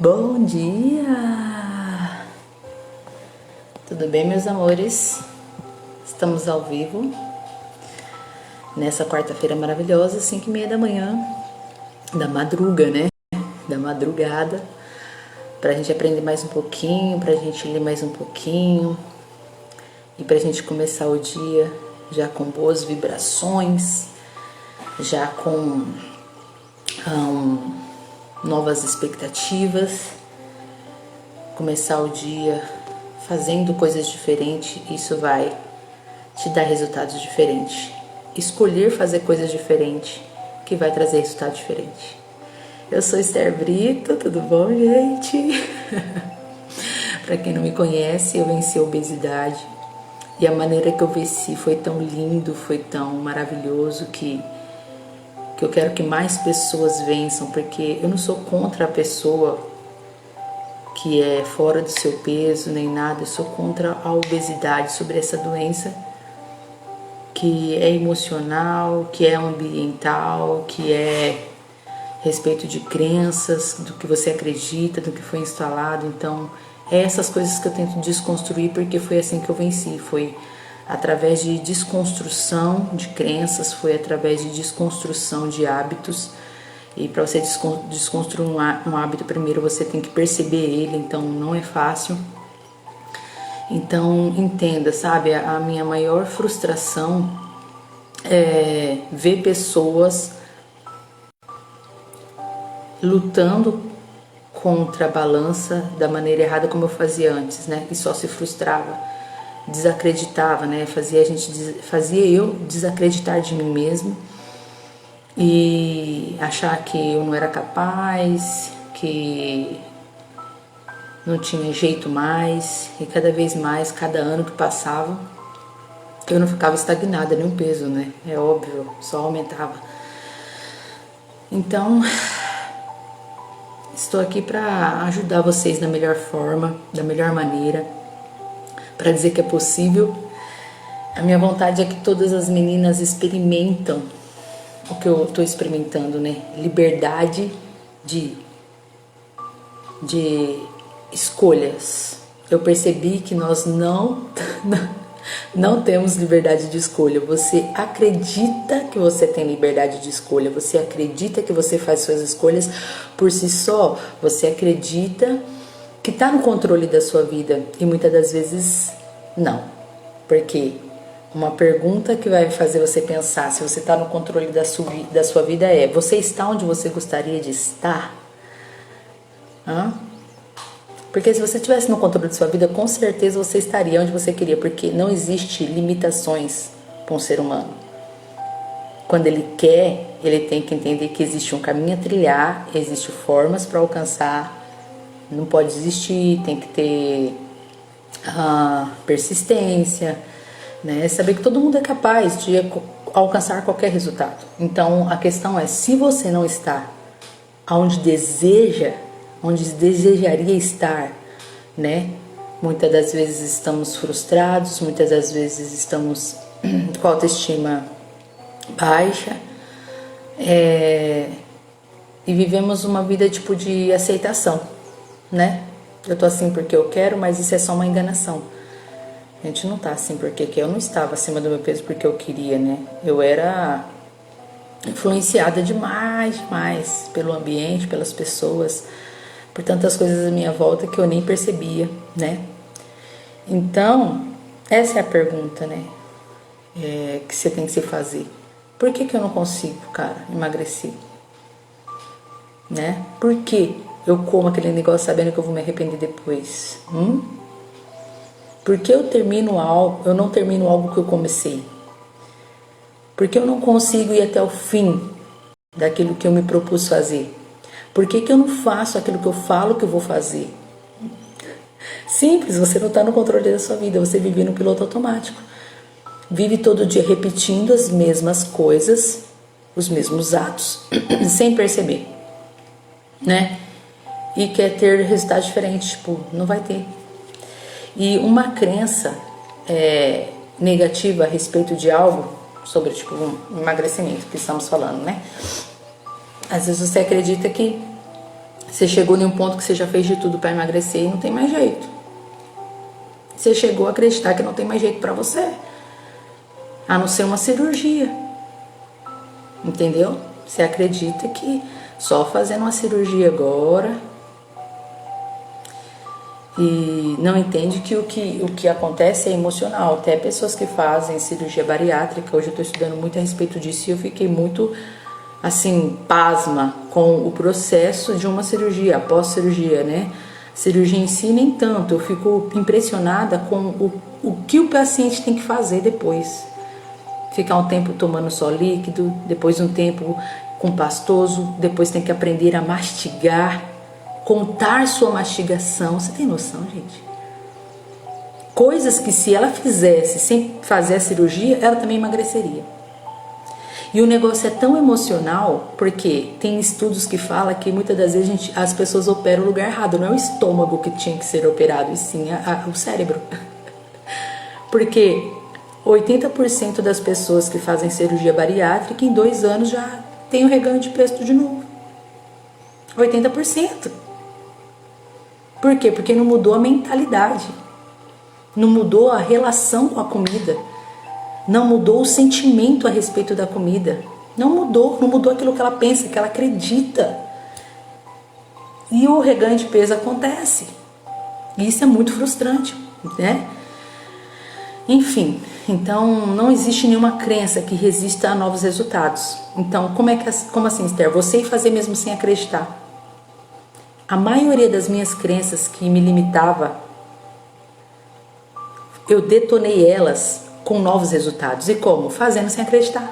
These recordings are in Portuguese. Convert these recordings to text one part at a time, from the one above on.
Bom dia! Tudo bem, meus amores? Estamos ao vivo nessa quarta-feira maravilhosa, 5h30 da manhã, da madruga, né? Da madrugada, pra gente aprender mais um pouquinho, pra gente ler mais um pouquinho e pra gente começar o dia já com boas vibrações, já com novas expectativas, começar o dia fazendo coisas diferentes. Isso vai te dar resultados diferentes. Escolher fazer coisas diferentes que vai trazer resultado diferente. Eu sou Esther Brito, tudo bom, gente? Para quem não me conhece, eu venci a obesidade e a maneira que eu venci foi tão lindo, foi tão maravilhoso que eu quero que mais pessoas vençam, porque eu não sou contra a pessoa que é fora do seu peso nem nada, eu sou contra a obesidade, sobre essa doença que é emocional, que é ambiental, que é respeito de crenças, do que você acredita, do que foi instalado. Então, é essas coisas que eu tento desconstruir, porque foi assim que eu venci, foi através de desconstrução de crenças, foi através de desconstrução de hábitos. E para você desconstruir um hábito, primeiro você tem que perceber ele, então não é fácil. Então entenda, sabe, a minha maior frustração é ver pessoas lutando contra a balança da maneira errada como eu fazia antes, né? E só se frustrava, desacreditava, né? Fazia eu desacreditar de mim mesmo e achar que eu não era capaz, que não tinha jeito mais. E cada vez mais, cada ano que passava, eu não ficava estagnada, nem um peso, né? É óbvio, só aumentava. Então, estou aqui para ajudar vocês da melhor forma, da melhor maneira, para dizer que é possível. A minha vontade é que todas as meninas experimentam o que eu estou experimentando, né? Liberdade de escolhas. Eu percebi que nós não temos liberdade de escolha. Você acredita que você tem liberdade de escolha, você acredita que você faz suas escolhas por si só, você acredita que está no controle da sua vida, e muitas das vezes não. Porque uma pergunta que vai fazer você pensar se você está no controle da sua vida é: você está onde você gostaria de estar? Porque se você estivesse no controle da sua vida, com certeza você estaria onde você queria, porque não existe limitações para um ser humano. Quando ele quer, ele tem que entender que existe um caminho a trilhar, existem formas para alcançar, não pode desistir, tem que ter persistência, né? Saber que todo mundo é capaz de alcançar qualquer resultado. Então a questão é: se você não está onde desejaria estar, né? Muitas das vezes estamos frustrados, muitas das vezes estamos com a autoestima baixa, e vivemos uma vida tipo de aceitação, né? Eu tô assim porque eu quero, mas isso é só uma enganação. A gente não tá assim porque eu não estava acima do meu peso porque eu queria, né? Eu era influenciada demais pelo ambiente, pelas pessoas, por tantas coisas à minha volta que eu nem percebia, né? Então, essa é a pergunta, né? Que você tem que se fazer. Por que eu não consigo, cara, emagrecer? Né? Por que eu como aquele negócio sabendo que eu vou me arrepender depois? Por que eu não termino algo que eu comecei? Por que eu não consigo ir até o fim daquilo que eu me propus fazer? Por que eu não faço aquilo que eu falo que eu vou fazer? Simples, você não está no controle da sua vida, você vive no piloto automático. Vive todo dia repetindo as mesmas coisas, os mesmos atos, sem perceber, né? E quer ter resultados diferentes, tipo, não vai ter. E uma crença negativa a respeito de algo, sobre tipo um emagrecimento que estamos falando, né? Às vezes você acredita que Você chegou em um ponto que você já fez de tudo para emagrecer e não tem mais jeito. Você chegou a acreditar que não tem mais jeito para você, a não ser uma cirurgia. Entendeu? Você acredita que só fazendo uma cirurgia agora, e não entende que o que acontece é emocional. Até pessoas que fazem cirurgia bariátrica, hoje eu estou estudando muito a respeito disso e eu fiquei muito assim, pasma com o processo de uma cirurgia, após cirurgia, né? Cirurgia em si nem tanto, eu fico impressionada com o que o paciente tem que fazer depois. Ficar um tempo tomando só líquido, depois um tempo com pastoso, depois tem que aprender a mastigar, contar sua mastigação. Você tem noção, gente? Coisas que se ela fizesse sem fazer a cirurgia, ela também emagreceria. E o negócio é tão emocional, porque tem estudos que falam que muitas das vezes as pessoas operam o lugar errado. Não é o estômago que tinha que ser operado, e sim o cérebro. Porque 80% das pessoas que fazem cirurgia bariátrica, em 2 anos já tem o reganho de peso de novo. 80%. Por quê? Porque não mudou a mentalidade. Não mudou a relação com a comida. Não mudou o sentimento a respeito da comida. Não mudou aquilo que ela pensa, que ela acredita. E o reganho de peso acontece. E isso é muito frustrante, né? Enfim, então não existe nenhuma crença que resista a novos resultados. Então, como assim, Esther? Você ir fazer mesmo sem acreditar. A maioria das minhas crenças que me limitava, eu detonei elas com novos resultados. E como? Fazendo sem acreditar.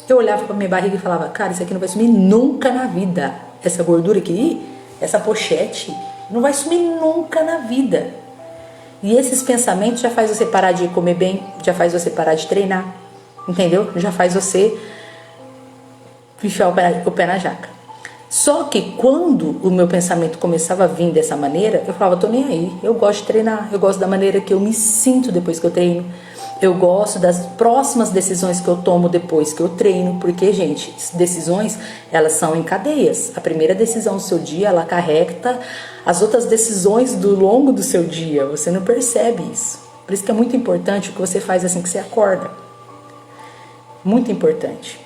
Eu olhava para minha barriga e falava, cara, isso aqui não vai sumir nunca na vida. Essa gordura aqui, essa pochete, não vai sumir nunca na vida. E esses pensamentos já faz você parar de comer bem, já faz você parar de treinar, entendeu? Já faz você enfiar o pé na jaca. Só que quando o meu pensamento começava a vir dessa maneira, eu falava, tô nem aí, eu gosto de treinar, eu gosto da maneira que eu me sinto depois que eu treino, eu gosto das próximas decisões que eu tomo depois que eu treino, porque, gente, decisões, elas são em cadeias. A primeira decisão do seu dia, ela acarreta as outras decisões do longo do seu dia, você não percebe isso. Por isso que é muito importante o que você faz assim que você acorda. Muito importante.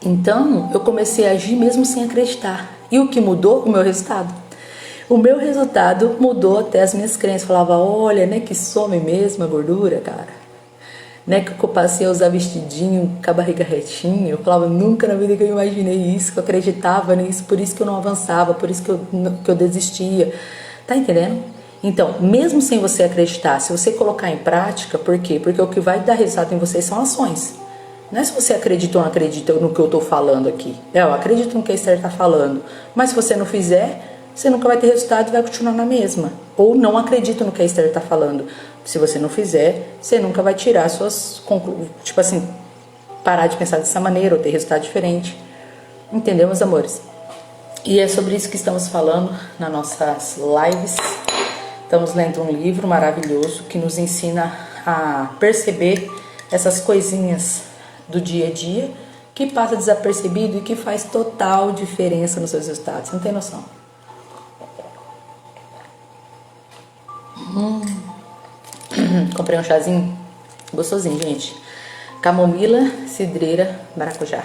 Então, eu comecei a agir mesmo sem acreditar. E o que mudou? O meu resultado. O meu resultado mudou até as minhas crenças. Eu falava, olha, né, que some mesmo a gordura, cara. Né, que eu passei a usar vestidinho com a barriga retinha. Eu falava, nunca na vida que eu imaginei isso, que eu acreditava nisso, por isso que eu não avançava, por isso que eu desistia. Tá entendendo? Então, mesmo sem você acreditar, se você colocar em prática, por quê? Porque o que vai dar resultado em você são ações. Não é se você acredita ou não acredita no que eu estou falando aqui. Eu acredito no que a Esther está falando. Mas se você não fizer, você nunca vai ter resultado e vai continuar na mesma. Ou não acredito no que a Esther está falando. Se você não fizer, você nunca vai tirar suas conclusões. Tipo assim, parar de pensar dessa maneira ou ter resultado diferente. Entendeu, meus amores? E é sobre isso que estamos falando nas nossas lives. Estamos lendo um livro maravilhoso que nos ensina a perceber essas coisinhas do dia a dia que passa desapercebido e que faz total diferença nos seus resultados. Você não tem noção. Comprei um chazinho gostosinho, gente. Camomila, cidreira, maracujá.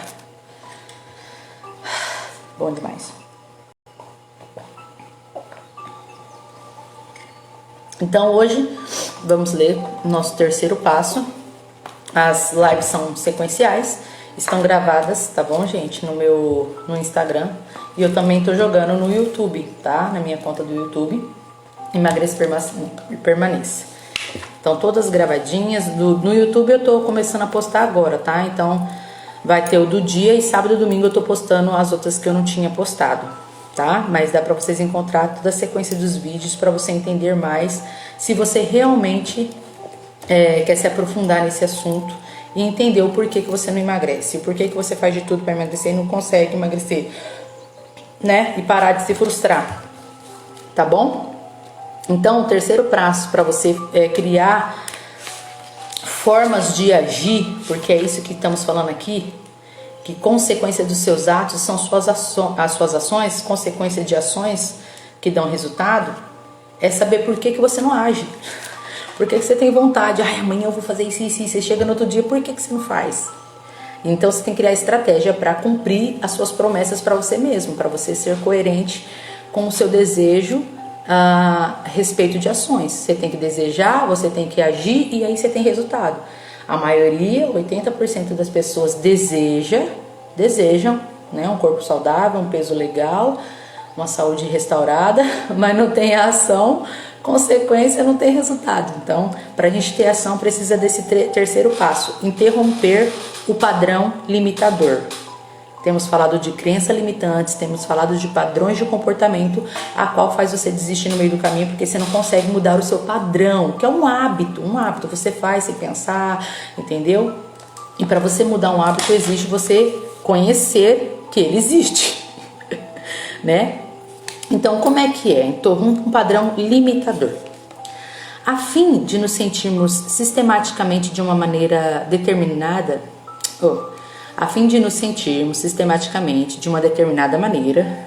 Bom demais. Então hoje vamos ler o nosso terceiro passo. As lives são sequenciais, estão gravadas, tá bom, gente? No Instagram. E eu também tô jogando no YouTube, tá? Na minha conta do YouTube. Emagreça e permaneça. Então todas gravadinhas. No YouTube eu tô começando a postar agora, tá? Então vai ter o do dia e sábado e domingo eu tô postando as outras que eu não tinha postado, tá? Mas dá pra vocês encontrar toda a sequência dos vídeos pra você entender mais se você realmente quer se aprofundar nesse assunto e entender o porquê que você não emagrece, o porquê que você faz de tudo para emagrecer e não consegue emagrecer, né? E parar de se frustrar, tá bom? Então, o terceiro passo para você criar formas de agir, porque é isso que estamos falando aqui, que consequência dos seus atos são as suas ações, consequência de ações que dão resultado, é saber por que você não age. Por que você tem vontade? Ai, amanhã eu vou fazer isso, isso, isso. Você chega no outro dia, por que você não faz? Então você tem que criar estratégia para cumprir as suas promessas para você mesmo, para você ser coerente com o seu desejo a respeito de ações. Você tem que desejar, você tem que agir e aí você tem resultado. A maioria, 80% das pessoas desejam, né, um corpo saudável, um peso legal, uma saúde restaurada, mas não tem ação, consequência, não tem resultado. Então, para a gente ter ação, precisa desse terceiro passo: interromper o padrão limitador. Temos falado de crenças limitantes, temos falado de padrões de comportamento, a qual faz você desistir no meio do caminho, porque você não consegue mudar o seu padrão, que é um hábito, você faz sem pensar, entendeu? E para você mudar um hábito, exige você conhecer que ele existe, né? Então, como é que é? Interrompa um padrão limitador. A fim de nos sentirmos sistematicamente de uma maneira determinada, a fim de nos sentirmos sistematicamente de uma determinada maneira,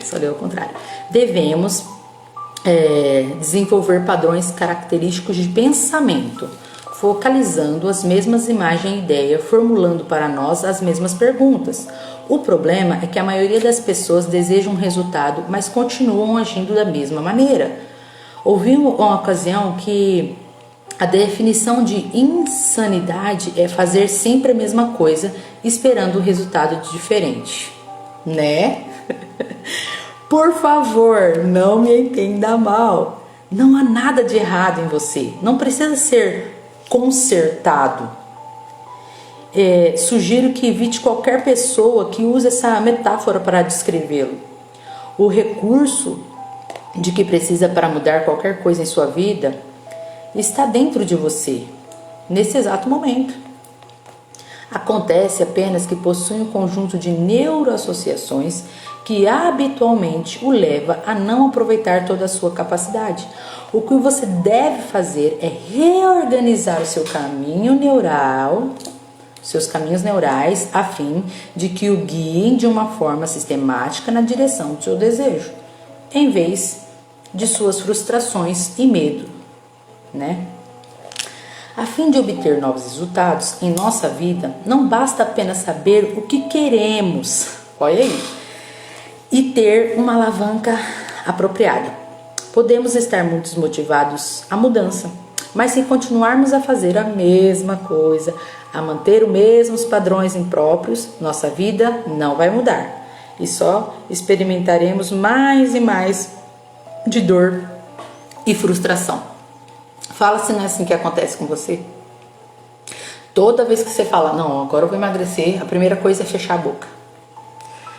só leu ao contrário, devemos desenvolver padrões característicos de pensamento, focalizando as mesmas imagens e ideias, formulando para nós as mesmas perguntas. O problema é que a maioria das pessoas deseja um resultado, mas continuam agindo da mesma maneira. Ouvi uma ocasião que a definição de insanidade é fazer sempre a mesma coisa, esperando um resultado diferente, né? Por favor, não me entenda mal. Não há nada de errado em você. Não precisa ser consertado. Sugiro que evite qualquer pessoa que use essa metáfora para descrevê-lo. O recurso de que precisa para mudar qualquer coisa em sua vida está dentro de você, nesse exato momento. Acontece apenas que possui um conjunto de neuroassociações que habitualmente o leva a não aproveitar toda a sua capacidade. O que você deve fazer é reorganizar o seu caminho neural, seus caminhos neurais, a fim de que o guiem de uma forma sistemática na direção do seu desejo, em vez de suas frustrações e medo, né? A fim de obter novos resultados em nossa vida, não basta apenas saber o que queremos, olha aí, e ter uma alavanca apropriada. Podemos estar muito desmotivados à mudança, mas se continuarmos a fazer a mesma coisa, a manter os mesmos padrões impróprios, nossa vida não vai mudar e só experimentaremos mais e mais de dor e frustração. Fala se não é assim que acontece com você. Toda vez que você fala, não, agora eu vou emagrecer, a primeira coisa é fechar a boca.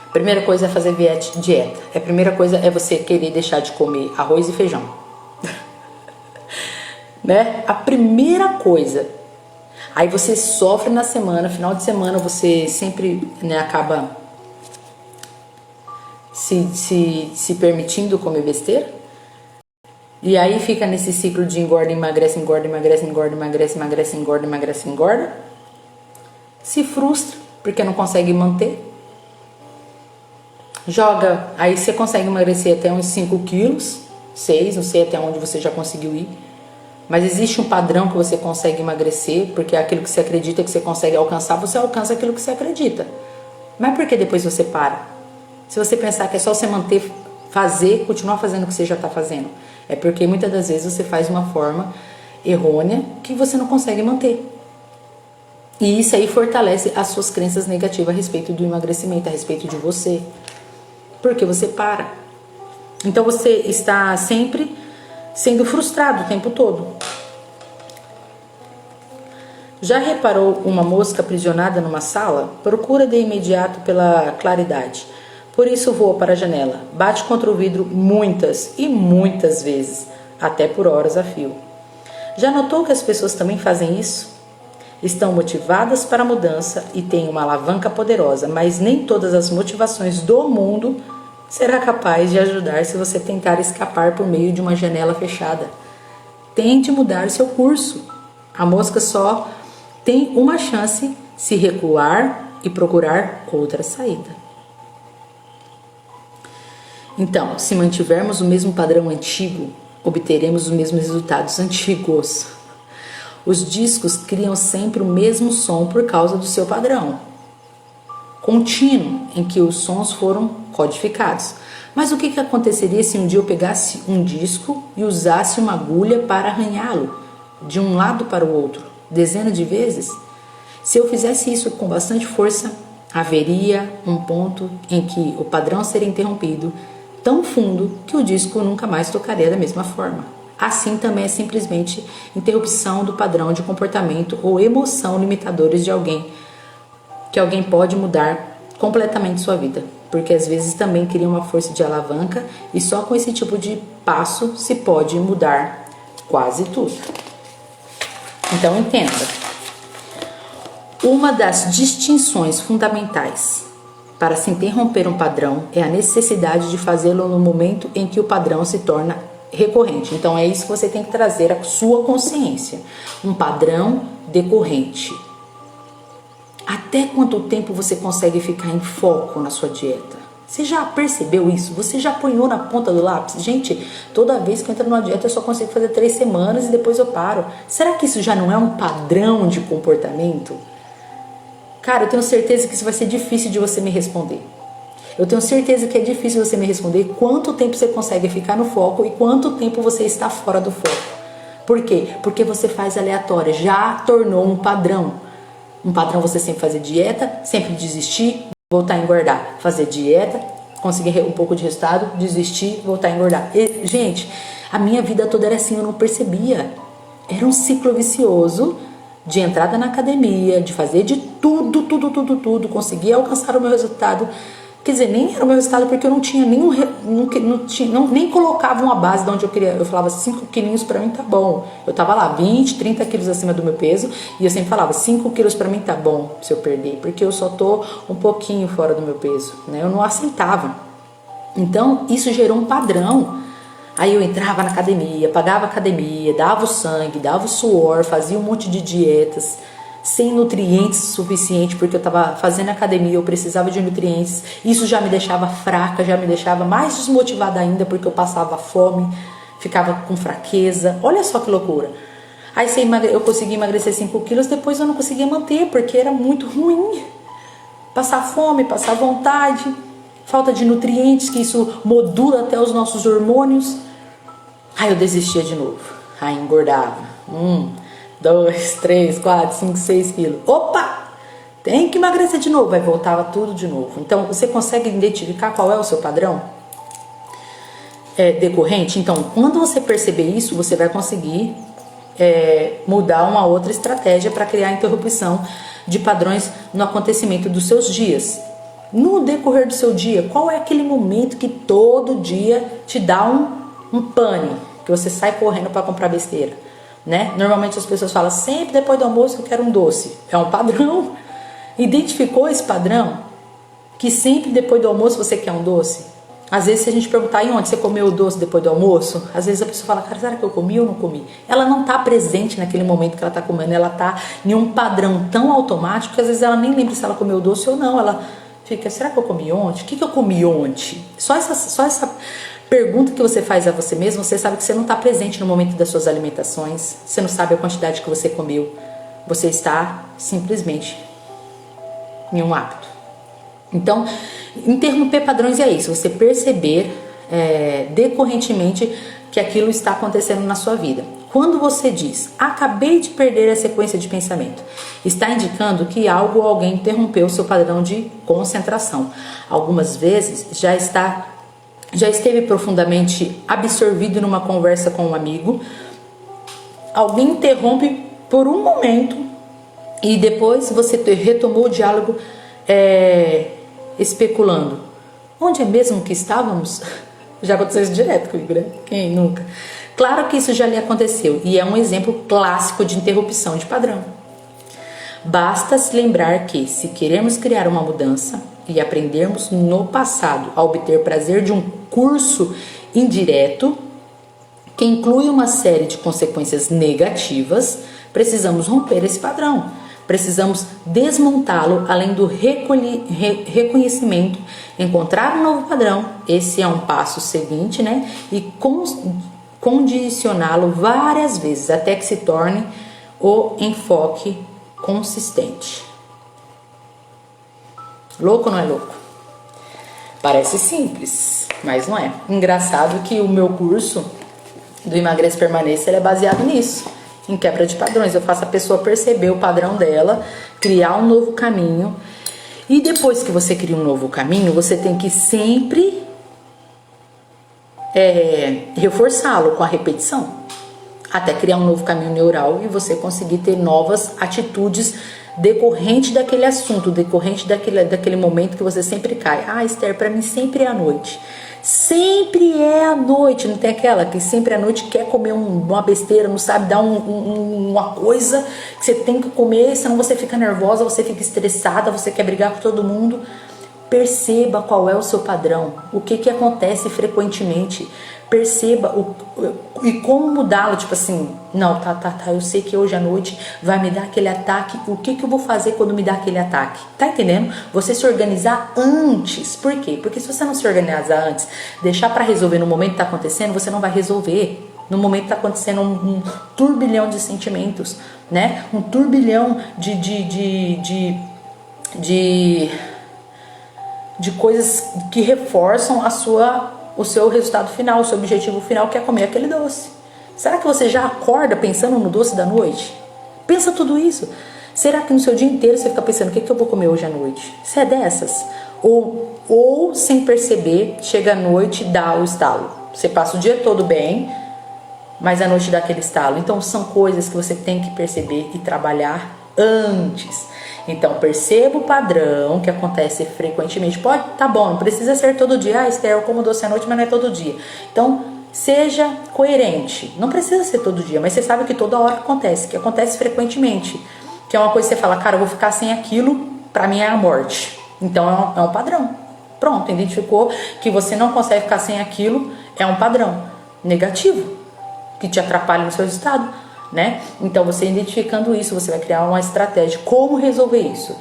A primeira coisa é fazer dieta. A primeira coisa é você querer deixar de comer arroz e feijão. Né? A primeira coisa. Aí você sofre na semana, final de semana você sempre, né, acaba se permitindo comer besteira. E aí fica nesse ciclo de engorda, emagrece, engorda, emagrece, engorda, emagrece, emagrece, engorda, emagrece, engorda. Se frustra porque não consegue manter. Joga, aí você consegue emagrecer até uns 5 quilos, 6, não sei até onde você já conseguiu ir. Mas existe um padrão que você consegue emagrecer, porque é aquilo que você acredita que você consegue alcançar, você alcança aquilo que você acredita. Mas por que depois você para? Se você pensar que é só você manter, fazer, continuar fazendo o que você já está fazendo. É porque muitas das vezes você faz uma forma errônea que você não consegue manter. E isso aí fortalece as suas crenças negativas a respeito do emagrecimento, a respeito de você. Porque você para. Então você está sempre sendo frustrado o tempo todo. Já reparou uma mosca aprisionada numa sala? Procura de imediato pela claridade. Por isso voa para a janela, bate contra o vidro muitas e muitas vezes, até por horas a fio. Já notou que as pessoas também fazem isso? Estão motivadas para a mudança e têm uma alavanca poderosa, mas nem todas as motivações do mundo será capaz de ajudar se você tentar escapar por meio de uma janela fechada. Tente mudar seu curso. A mosca só tem uma chance se recuar e procurar outra saída. Então, se mantivermos o mesmo padrão antigo, obteremos os mesmos resultados antigos. Os discos criam sempre o mesmo som por causa do seu padrão contínuo em que os sons foram codificados. Mas o que aconteceria se um dia eu pegasse um disco e usasse uma agulha para arranhá-lo de um lado para o outro, dezenas de vezes? Se eu fizesse isso com bastante força, haveria um ponto em que o padrão seria interrompido tão fundo que o disco nunca mais tocaria da mesma forma. Assim também é simplesmente interrupção do padrão de comportamento ou emoção limitadores de alguém, que alguém pode mudar completamente sua vida, porque às vezes também cria uma força de alavanca e só com esse tipo de passo se pode mudar quase tudo. Então entenda, uma das distinções fundamentais para se interromper um padrão é a necessidade de fazê-lo no momento em que o padrão se torna recorrente. Então é isso que você tem que trazer à sua consciência, um padrão decorrente. Até quanto tempo você consegue ficar em foco na sua dieta? Você já percebeu isso? Você já apanhou na ponta do lápis? Gente, toda vez que eu entro numa dieta eu só consigo fazer 3 semanas e depois eu paro. Será que isso já não é um padrão de comportamento? Cara, eu tenho certeza que isso vai ser difícil de você me responder. Eu tenho certeza que é difícil você me responder quanto tempo você consegue ficar no foco e quanto tempo você está fora do foco. Por quê? Porque você faz aleatória, já tornou um padrão. Um padrão você sempre fazer dieta, sempre desistir, voltar a engordar. Fazer dieta, conseguir um pouco de resultado, desistir, voltar a engordar. E, gente, a minha vida toda era assim, eu não percebia. Era um ciclo vicioso de entrada na academia, de fazer de tudo, conseguir alcançar o meu resultado. Quer dizer, nem era o meu resultado porque eu não tinha nenhum, nem colocava uma base de onde eu queria. Eu falava 5 quilinhos pra mim tá bom. Eu tava lá 20, 30 quilos acima do meu peso e eu sempre falava 5 quilos pra mim tá bom se eu perder, porque eu só tô um pouquinho fora do meu peso, né? Eu não aceitava. Então isso gerou um padrão. Aí eu entrava na academia, pagava academia, dava o sangue, dava o suor, fazia um monte de dietas sem nutrientes suficientes, porque eu estava fazendo academia, eu precisava de nutrientes. Isso já me deixava fraca, já me deixava mais desmotivada ainda, porque eu passava fome, ficava com fraqueza. Olha só que loucura. Aí eu consegui emagrecer 5 quilos, depois eu não conseguia manter, porque era muito ruim. Passar fome, passar vontade, falta de nutrientes, que isso modula até os nossos hormônios. Aí eu desistia de novo, aí engordava. 2, 3, 4, 5, 6 quilos. Opa! Tem que emagrecer de novo. Aí voltava tudo de novo. Então, você consegue identificar qual é o seu padrão decorrente? Então, quando você perceber isso, você vai conseguir mudar uma outra estratégia para criar interrupção de padrões no acontecimento dos seus dias. No decorrer do seu dia, qual é aquele momento que todo dia te dá um pane, que você sai correndo para comprar besteira? Né? Normalmente as pessoas falam, sempre depois do almoço eu quero um doce. É um padrão. Identificou esse padrão? Que sempre depois do almoço você quer um doce? Às vezes se a gente perguntar, e onde você comeu o doce depois do almoço? Às vezes a pessoa fala, cara, será que eu comi ou não comi? Ela não está presente naquele momento que ela está comendo. Ela está em um padrão tão automático que às vezes ela nem lembra se ela comeu o doce ou não. Ela fica, será que eu comi ontem? O que eu comi ontem? Só essa pergunta que você faz a você mesmo, você sabe que você não está presente no momento das suas alimentações, você não sabe a quantidade que você comeu, você está simplesmente em um hábito. Então, interromper padrões é isso, você perceber decorrentemente que aquilo está acontecendo na sua vida. Quando você diz, acabei de perder a sequência de pensamento, está indicando que algo ou alguém interrompeu o seu padrão de concentração. Algumas vezes já esteve profundamente absorvido numa conversa com um amigo, alguém interrompe por um momento e depois você retomou o diálogo especulando. Onde é mesmo que estávamos? Já aconteceu isso direto comigo, né? Quem nunca? Claro que isso já lhe aconteceu e é um exemplo clássico de interrupção de padrão. Basta se lembrar que, se queremos criar uma mudança e aprendermos no passado a obter prazer de um curso indireto, que inclui uma série de consequências negativas, precisamos romper esse padrão. precisamos desmontá-lo, além do reconhecimento, encontrar um novo padrão, esse é um passo seguinte, né? E condicioná-lo várias vezes, até que se torne o enfoque consistente. Louco ou não é louco? Parece simples, mas não é. Engraçado que o meu curso do Emagreça e Permaneça, ele é baseado nisso, em quebra de padrões. Eu faço a pessoa perceber o padrão dela, criar um novo caminho. E depois que você cria um novo caminho, você tem que sempre reforçá-lo com a repetição, até criar um novo caminho neural e você conseguir ter novas atitudes decorrente daquele assunto, decorrente daquele momento que você sempre cai. Ah, Esther, pra mim sempre é à noite. Sempre é à noite, não tem aquela que sempre à noite quer comer uma besteira, não sabe dar uma coisa que você tem que comer, senão você fica nervosa, você fica estressada, você quer brigar com todo mundo. Perceba qual é o seu padrão, o que acontece frequentemente, perceba e como mudá-lo, tipo assim, não, tá, eu sei que hoje à noite vai me dar aquele ataque, o que eu vou fazer quando me dá aquele ataque? Tá entendendo? Você se organizar antes, por quê? Porque se você não se organizar antes, deixar para resolver no momento que tá acontecendo, você não vai resolver. No momento tá acontecendo um turbilhão de sentimentos, né? Um turbilhão de coisas que reforçam o seu resultado final, o seu objetivo final, que é comer aquele doce. Será que você já acorda pensando no doce da noite? Pensa tudo isso. Será que no seu dia inteiro você fica pensando o que eu vou comer hoje à noite? Você é dessas? Ou sem perceber, chega à noite e dá o estalo. Você passa o dia todo bem, mas à noite dá aquele estalo. Então são coisas que você tem que perceber e trabalhar antes. Então perceba o padrão que acontece frequentemente. Pode, tá bom, não precisa ser todo dia. Ah, Esther, eu como doce à noite, mas não é todo dia. Então seja coerente. Não precisa ser todo dia, mas você sabe que toda hora que acontece frequentemente. Que é uma coisa que você fala, cara, eu vou ficar sem aquilo, pra mim é a morte. Então é um padrão. Pronto, identificou que você não consegue ficar sem aquilo, é um padrão negativo que te atrapalha no seu estado. Né? Então você identificando isso, você vai criar uma estratégia. Como resolver isso?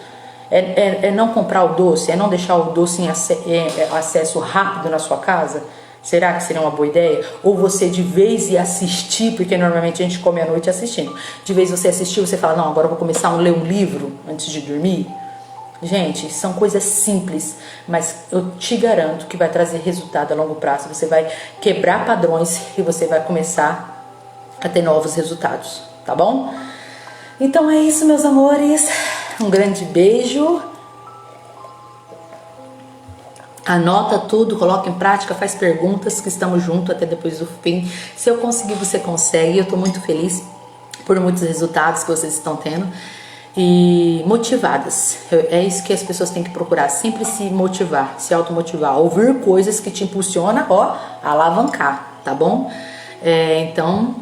É não comprar o doce? É não deixar o doce em acesso rápido na sua casa? Será que seria uma boa ideia? Ou você de vez ir assistir, porque normalmente a gente come à noite assistindo, de vez você assistir, você fala, não, agora eu vou começar a ler um livro antes de dormir? Gente, são coisas simples, mas eu te garanto que vai trazer resultado a longo prazo. Você vai quebrar padrões e você vai começar a ter novos resultados, tá bom? Então é isso, meus amores. Um grande beijo. Anota tudo, coloca em prática, faz perguntas, que estamos juntos até depois do fim. Se eu conseguir, você consegue. Eu tô muito feliz por muitos resultados que vocês estão tendo e motivadas. É isso que as pessoas têm que procurar, sempre se motivar, se automotivar, ouvir coisas que te impulsionam, a alavancar, tá bom? Então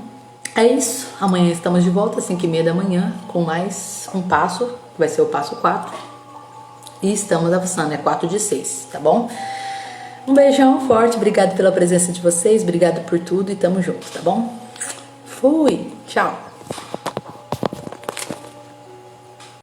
é isso, amanhã estamos de volta às 5h30 da manhã com mais um passo, que vai ser o passo 4. E estamos avançando, 4 de 6, tá bom? Um beijão forte, obrigado pela presença de vocês, obrigado por tudo e tamo junto, tá bom? Fui, tchau!